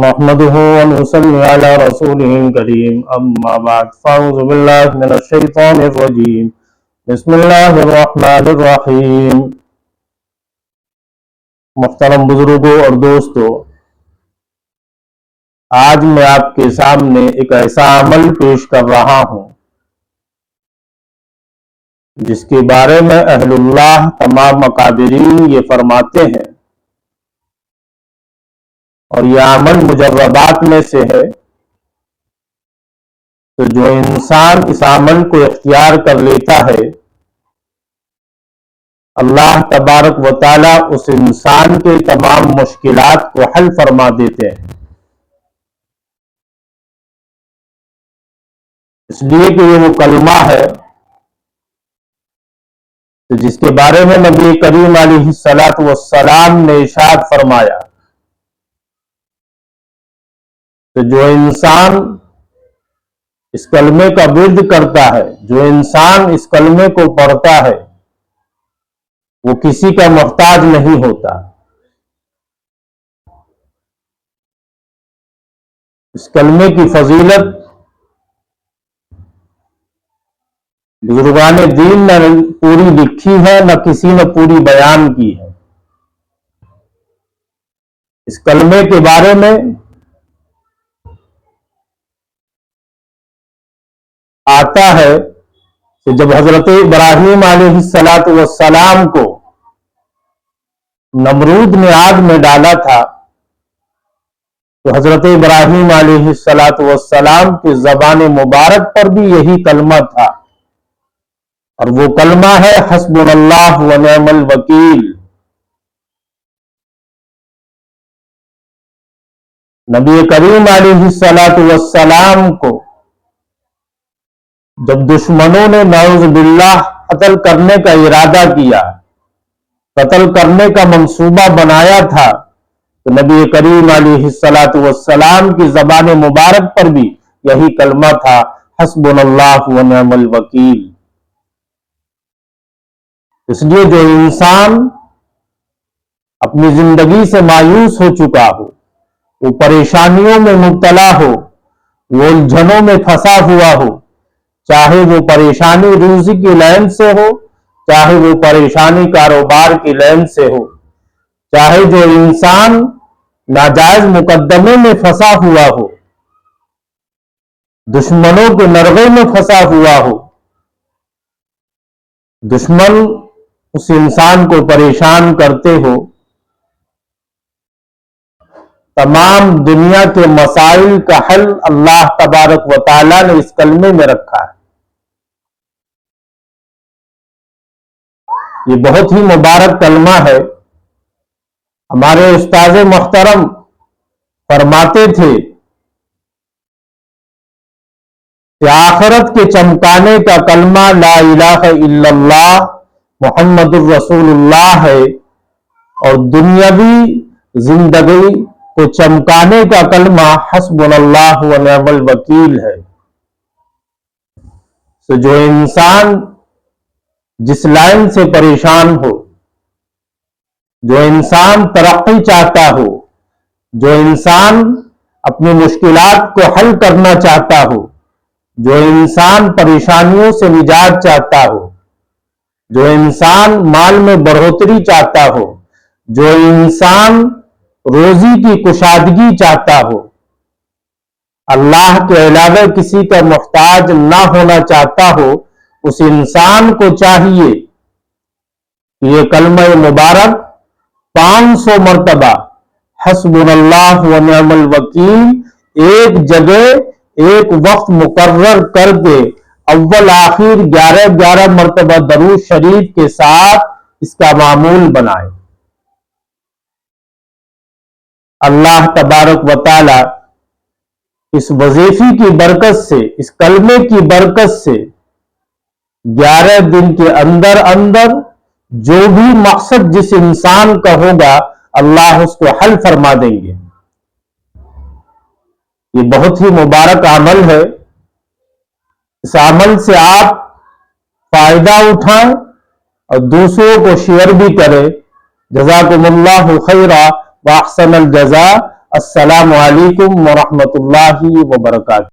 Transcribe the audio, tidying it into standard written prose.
نحمده ونصلي على رسوله الكريم أما بعد فأعوذ بالله من الشيطان الرجيم بسم الله الرحمن الرحیم۔ محترم بزرگوں اور دوستو، آج میں آپ کے سامنے ایک ایسا عمل پیش کر رہا ہوں جس کے بارے میں اہل اللہ تمام اکابرین یہ فرماتے ہیں، اور یہ عمل مجربات میں سے ہے، تو جو انسان اس عمل کو اختیار کر لیتا ہے اللہ تبارک و تعالی اس انسان کے تمام مشکلات کو حل فرما دیتے ہیں، اس لیے کہ یہ وہ کلمہ ہے جس کے بارے میں نبی کریم علیہ الصلوۃ والسلام نے ارشاد فرمایا کہ جو انسان اس کلمے کا ورد کرتا ہے، جو انسان اس کلمے کو پڑھتا ہے، وہ کسی کا محتاج نہیں ہوتا۔ اس کلمے کی فضیلت بزرگان دین نے پوری لکھی ہے، نہ کسی نے پوری بیان کی ہے۔ اس کلمے کے بارے میں آتا ہے کہ جب حضرت ابراہیم علیہ السلام کو نمرود نے آگ میں ڈالا تھا، تو حضرت ابراہیم علیہ السلام کی زبان مبارک پر بھی یہی کلمہ تھا، اور وہ کلمہ ہے حسبنا اللہ و نعم الوکیل۔ نبی کریم علیہ السلام کو جب دشمنوں نے نعوذ باللہ قتل کرنے کا ارادہ کیا، قتل کرنے کا منصوبہ بنایا تھا، تو نبی کریم علیہ السلام کی زبان مبارک پر بھی یہی کلمہ تھا، حسبنا اللہ و نعم الوکیل۔ اس لیے جو انسان اپنی زندگی سے مایوس ہو چکا ہو، وہ پریشانیوں میں مبتلا ہو، وہ الجھنوں میں پھنسا ہوا ہو، چاہے وہ پریشانی روزی کی لائن سے ہو، چاہے وہ پریشانی کاروبار کی لائن سے ہو، چاہے جو انسان ناجائز مقدمے میں پھنسا ہوا ہو، دشمنوں کے نرغے میں پھنسا ہوا ہو، دشمن اس انسان کو پریشان کرتے ہو، تمام دنیا کے مسائل کا حل اللہ تبارک و تعالی نے اس کلمے میں رکھا ہے۔ یہ بہت ہی مبارک کلمہ ہے۔ ہمارے استاد محترم فرماتے تھے کہ آخرت کے چمکانے کا کلمہ لا الہ الا اللہ محمد الرسول اللہ ہے، اور دنیاوی زندگی کو چمکانے کا کلمہ حسبنا اللہ و نعم الوکیل ہے۔ تو جو انسان جس لائن سے پریشان ہو، جو انسان ترقی چاہتا ہو، جو انسان اپنی مشکلات کو حل کرنا چاہتا ہو، جو انسان پریشانیوں سے نجات چاہتا ہو، جو انسان مال میں بڑھوتری چاہتا ہو، جو انسان روزی کی کشادگی چاہتا ہو، اللہ کے علاوہ کسی کا محتاج نہ ہونا چاہتا ہو، اس انسان کو چاہیے کہ یہ کلمہ مبارک 500 مرتبہ حسبنا اللہ و نعم الوکیل ایک جگہ ایک وقت مقرر کر کے اول آخر 11 مرتبہ درود شریف کے ساتھ اس کا معمول بنائے۔ اللہ تبارک و تعالی اس وظیفے کی برکت سے، اس کلمے کی برکت سے 11 دن کے اندر اندر جو بھی مقصد جس انسان کا ہوگا اللہ اس کو حل فرما دیں گے۔ یہ بہت ہی مبارک عمل ہے۔ اس عمل سے آپ فائدہ اٹھائیں اور دوسروں کو شیئر بھی کریں۔ جزاکم اللہ خیرا واحسن الجزاء۔ السلام علیکم ورحمۃ اللہ وبرکاتہ.